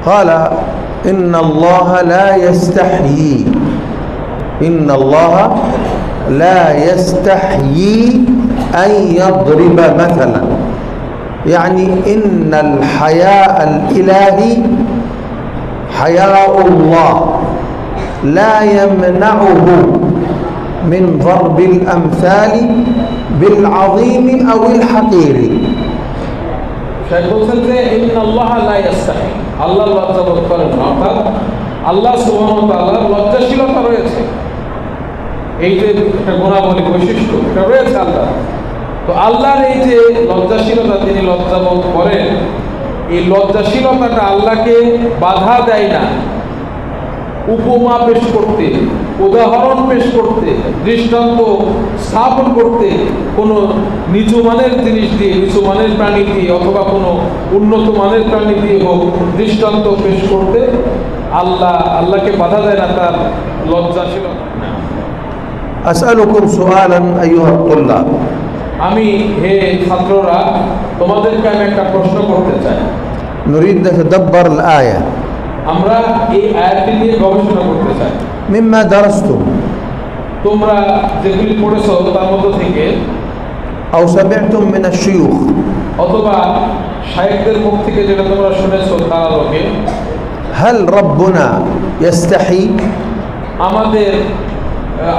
قال إن الله لا يستحيي إن الله لا يستحيي أن يضرب مثلا يعني إن الحياء الإلهي حياء الله لا يمنعه من ضرب الأمثال بالعظيم أو الحقير আল্লাহ লজ্জাবোধ করেন না, অর্থাৎ আল্লাহ সুবহানাহু ওয়া তাআলার লজ্জাশীলতা রয়েছে, এই যে একটা গুণাবলী বৈশিষ্ট্য এটা রয়েছে আল্লাহ। তো আল্লাহর এই যে লজ্জাশীলতা, তিনি লজ্জাবোধ করেন, এই লজ্জাশীলতাটা আল্লাহকে বাধা দেয় না উপমা পেশ করতে, উদাহরণ পেশ করতে, দৃষ্টান্ত স্থাপন করতে, কোনো নিচু মানের জিনিস দিয়ে, নিচু মানের প্রাণী দিয়ে অথবা কোনো উন্নত মানের প্রাণী দিয়ে হোক দৃষ্টান্ত পেশ করতে আল্লাহকে বাধা দেয় না তার লজ্জাশীলতা। أسألكم سؤالا أيها الطلاب আমি হে ছাত্ররা তোমাদেরকে আমি একটা প্রশ্ন করতে চাই। نريد نتدبر الآية আমরা এই আয়াতটি নিয়ে গবেষণা করতে চাই। مما درستم তোমরা যেগুলি পড়েছো তার মধ্যে থেকে أو سمعتم من الشيوخ অথবা শায়েখদের মুখ থেকে যেটা তোমরা শুনেছো তার আলোকে, هل ربنا يستحي আমাদের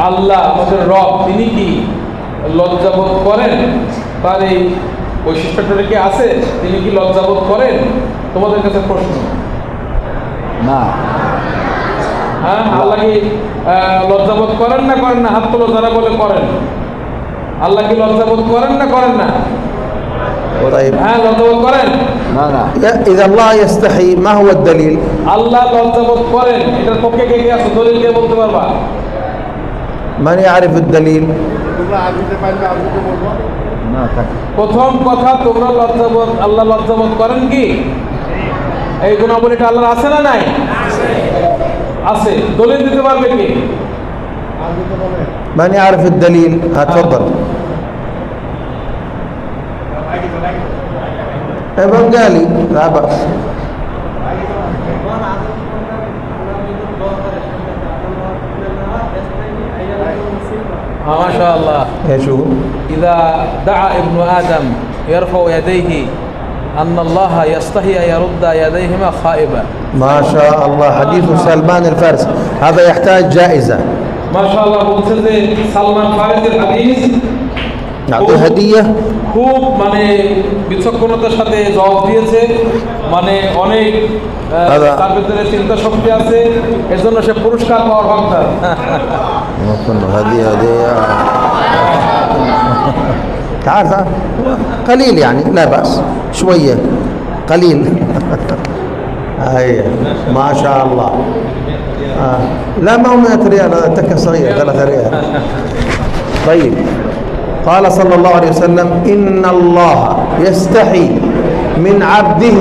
আল্লাহ, আমাদের রব, তিনি কি লজ্জাবোধ করেন? তার এই বৈশিষ্ট্যটা কি আছে? তিনি কি লজ্জাবোধ করেন? তোমাদের কাছে প্রশ্ন। না, হ্যাঁ, আল্লাহ কি লজ্জাবোধ করেন না করেন না? হাত তোলো যারা বলে করেন। আল্লাহ কি লজ্জাবোধ করেন না করেন না? طيب হ্যাঁ, লজ্জাবোধ করেন। إذا الله يستحي ما هو الدليل؟ আল্লাহ লজ্জাবোধ করেন, এটার পক্ষে কে কে আছে? দলিল দিয়ে বলতে পারবা? من يعرف الدليل؟ প্রথম কথা, তোমরা লজ্জাবোধ, আল্লাহ লজ্জাবোধ করেন কি? এই গুণাবলীটা আল্লাহর আছে না নাই? আছে। দলিল দিতে পারবে কি? من يعرف الدليل؟ تفضل. بنغالي لا بأس. ما شاء الله. شو إذا دعا ابن آدم يرفع يديه أن الله يستحي أن يرد يديهما خائبة. ما شاء الله، حديث سلمان الفارسي هذا يحتاج جائزة. ما شاء الله. বলছে যে সালমান ফারিসির হাদিস نعطيه هدية. খুব মানে বিচক্ষণতার সাথে জবাব দিয়েছে, মানে অনেক তার ভিতরে চিন্তা শক্তি আছে, এর জন্য সে পুরস্কার পাওয়ার হকদার। هدية تعال قليل يعني لا بأس شوية قليل. هيا ما شاء الله. لا ما هو 100 ريال، هذا تكة صغيرة 3 ريال. طيب، قال صلى الله عليه وسلم إن الله يستحي من عبده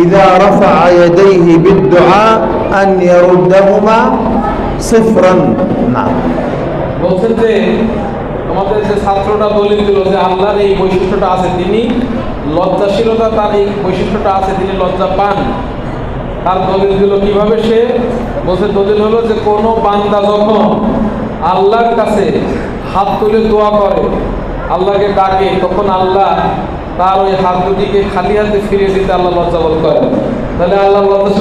إذا رفع يديه بالدعاء أن يردهما صفرا. نعم. বলছেন যে আমাদের যে ছাত্রটা দলিল দিল যে আল্লাহর এই বৈশিষ্ট্যটা আছে, তিনি লজ্জাশীলতা, তার এই বৈশিষ্ট্যটা আছে, তিনি লজ্জা পান। তার দলিল দিল কিভাবে? সে বলছে দলিল হলো যে কোনো বান্দা যখন আল্লাহর কাছে হাত তুলে দোয়া করে, আল্লাহকে ডাকে, তখন আল্লাহ তার ওই হাত দুটিকে খালি হাতে ফিরিয়ে দিতে আল্লাহ লজ্জাবোধ করেন। তাহলে আল্লাহ লজ্জা